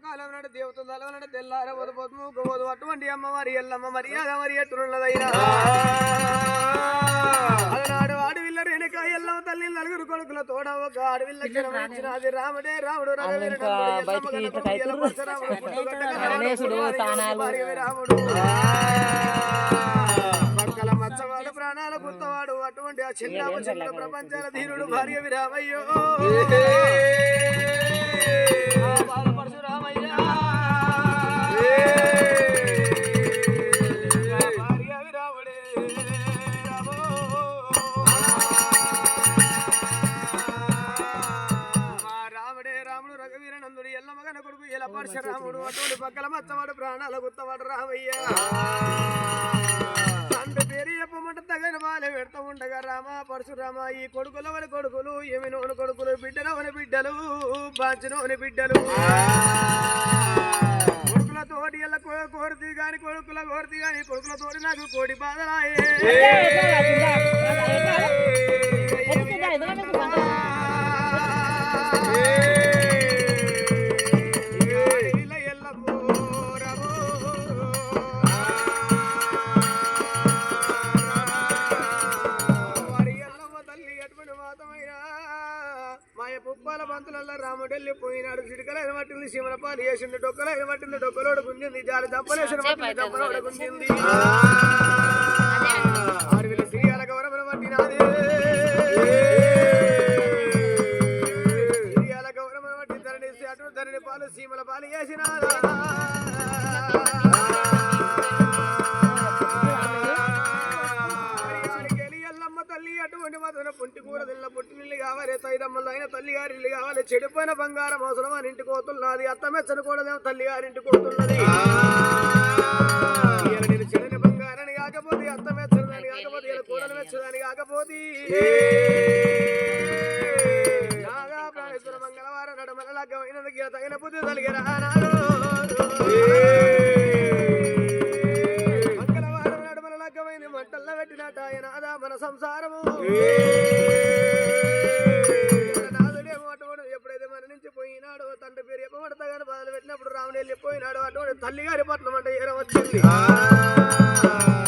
కాలం నాడు దేవతలు తలవనాడు తెల్లార వదపోదు అటువంటి అమ్మవారి ఎల్లమ్మ మర్యాద మరి ఎట్టున్నదైనా అలనాడు అడవిల్ల రేణుక ఎల్లమ్మ తల్లి నలుగురు కొడుకుల తోడ ఒక అడవిల్ల జన్మించినది రాముడే రాముడు రాముడు పక్కల మచ్చవాడు ప్రాణాల గుర్తవాడు అటువంటి ఆ చిన్న ప్రపంచాల ధీరుడు భార్య విరామయ్యో పరశురామయ్య భార్య విరాముడే రాముడే రాముడు రఘువీరనందుడు ఎల్లమగన కొడుకు ఇలా పరశురాముడు అటువంటి పక్కల మచ్చవాడు ప్రాణాల గుర్తవాడు రామయ్య పేరు చెప్పమంట తగిన బాలే పెడతా ఉండగా రామ పరశురామ ఈ కొడుకులవని కొడుకులు ఎమినోని కొడుకులు బిడ్డలవని బిడ్డలు బాంచినోని బిడ్డలు కొడుకులతోటి ఎలా కోరితి గాని కొడుకులతోటి నాకు కోడి బాధలాయే రాముడెల్లి పోయినాడు చిటికలైన పట్టింది శివనపాలు వేసింది డొక్కలైన పట్టింది డొక్కలోడు గుంజింది జారి దప్పలేసిన పట్టింది దప్పలోడు గుంజింది అడవిలో శ్రీయాల గౌరవన పట్టినాది శ్రీయాల గౌరవన పట్టి ధరణి అటు ధరణి పాలు సీమల పాలు వేసినాదా అటువంటి మాత్రం పుంటి కూర తిన్న పుట్టినిల్లు కావాలి తైదమ్మలు అయిన తల్లిగారిల్లు కావాలి చెడిపోయిన బంగారం అవసరం అని ఇంటికి పోతున్నది అత్తమెచ్చని కూడదేమో తల్లిగారింటికి పోతున్నది నేను చెడిన బంగారాన్ని కాకపోతే అత్తమెచ్చని కాకపోతే ఇలా కూడలు మెచ్చదాని కాకపోతే నాగా ప్రాణేశ్వర మంగళవారం నడమల లగ్గమైనందుకు తగిన బుద్ధి తలిగిరా మంటల్లో పెట్టినట్టు ఆయన అదా మన సంసారము నాదుడేమో అటువంటి ఎప్పుడైతే మన నుంచి పోయినాడో తండ్రి పేరు చెప్పబడతా కానీ బాధలు పెట్టినప్పుడు రాముడు వెళ్ళిపోయినాడు అటువంటి తల్లిగారి పట్నం అంటే ఏర వచ్చింది